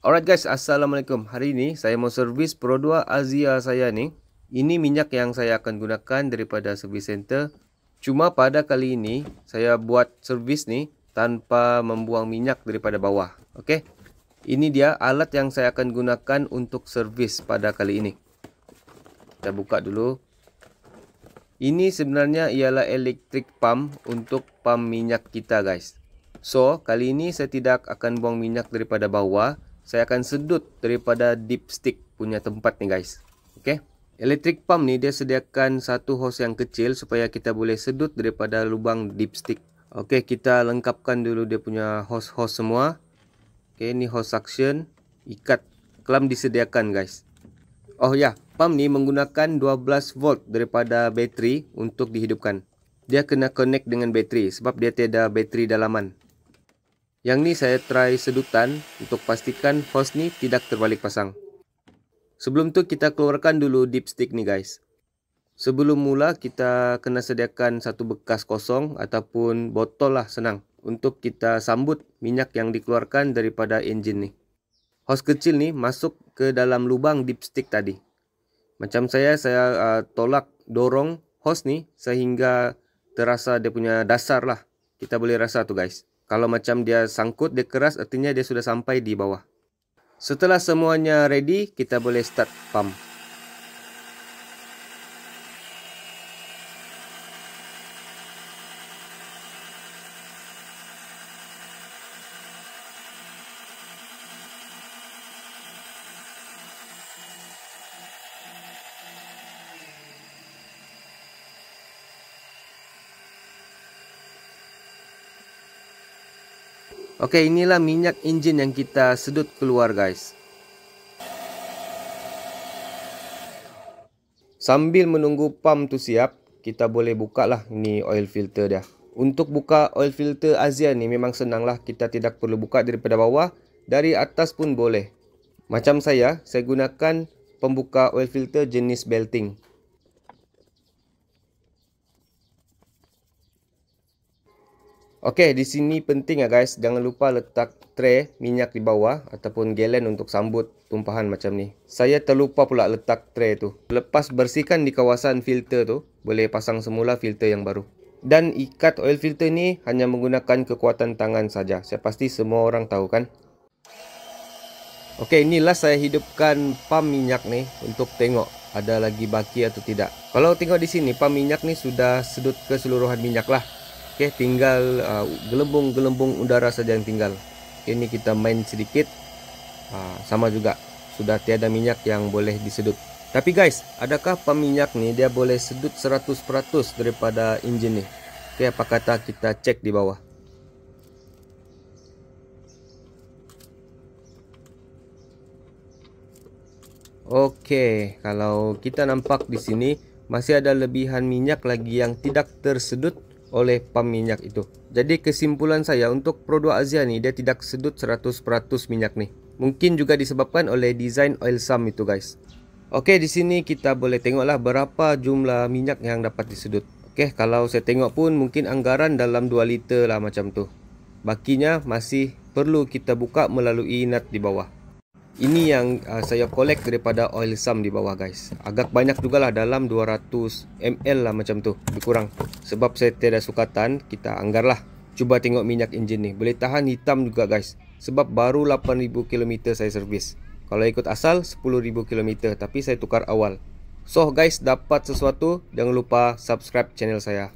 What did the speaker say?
Alright guys, Assalamualaikum. Hari ini saya mau servis Pro 2 Azia saya ni. Ini minyak yang saya akan gunakan daripada service center. Cuma pada kali ini saya buat servis ni tanpa membuang minyak daripada bawah. Okey. Ini dia alat yang saya akan gunakan untuk servis pada kali ini. Kita buka dulu. Ini sebenarnya ialah electric pump untuk pump minyak kita guys. So, kali ini saya tidak akan buang minyak daripada bawah. Saya akan sedut daripada dipstick punya tempat ni guys. Okay. Electric pump ni dia sediakan satu hose yang kecil supaya kita boleh sedut daripada lubang dipstick. Okay, kita lengkapkan dulu dia punya hose-hose semua. Okay, ni hose suction. Ikat klam disediakan guys. Oh ya, pump ni menggunakan 12 volt daripada bateri untuk dihidupkan. Dia kena connect dengan bateri sebab dia tiada bateri dalaman. Yang ni saya try sedutan untuk pastikan hose ni tidak terbalik pasang. Sebelum tu kita keluarkan dulu dipstick ni guys. Sebelum mula kita kena sediakan satu bekas kosong ataupun botol lah, senang untuk kita sambut minyak yang dikeluarkan daripada enjin ni. Hose kecil ni masuk ke dalam lubang dipstick tadi. Macam saya tolak dorong hose ni sehingga terasa dia punya dasar lah. Kita boleh rasa tu guys. Kalau macam dia sangkut, dia keras, artinya dia sudah sampai di bawah. Setelah semuanya ready, kita boleh start pump. Okey, inilah minyak enjin yang kita sedut keluar guys. Sambil menunggu pump tu siap, kita boleh buka lah ini oil filter dia. Untuk buka oil filter Azia ni memang senang lah. Kita tidak perlu buka daripada bawah, dari atas pun boleh. Macam saya gunakan pembuka oil filter jenis belting. Okey, di sini penting ya guys, jangan lupa letak tray minyak di bawah ataupun galen untuk sambut tumpahan macam ni. Saya terlupa pula letak tray tu. Lepas bersihkan di kawasan filter tu, boleh pasang semula filter yang baru. Dan ikat oil filter ni hanya menggunakan kekuatan tangan saja. Saya pasti semua orang tahu kan? Okey, inilah saya hidupkan pump minyak ni untuk tengok ada lagi baki atau tidak. Kalau tengok di sini, pump minyak ni sudah sedut keseluruhan minyak lah. Okey, tinggal gelembung-gelembung udara saja yang tinggal. Okay, ini kita main sedikit. Sama juga, sudah tiada minyak yang boleh disedut. Tapi guys, adakah pump minyak ni dia boleh sedut 100% daripada enjin ni? Okey, apa kata kita cek di bawah. Okey, kalau kita nampak di sini masih ada lebihan minyak lagi yang tidak tersedut oleh pump minyak itu. Jadi kesimpulan saya untuk Pro 2 Azia ni dia tidak sedut 100% minyak ni. Mungkin juga disebabkan oleh desain oil sump itu guys. Okey, di sini kita boleh tengoklah berapa jumlah minyak yang dapat disedut. Okey, kalau saya tengok pun mungkin anggaran dalam 2 liter lah macam tu. Bakinya masih perlu kita buka melalui nut di bawah. Ini yang saya collect daripada oil sump di bawah guys. Agak banyak jugalah, dalam 200 ml lah macam tu, lebih kurang. Sebab saya tiada sukatan, kita anggarlah. Cuba tengok minyak enjin ni, boleh tahan hitam juga guys. Sebab baru 8000 km saya servis. Kalau ikut asal 10,000 km, tapi saya tukar awal. So guys, dapat sesuatu, jangan lupa subscribe channel saya.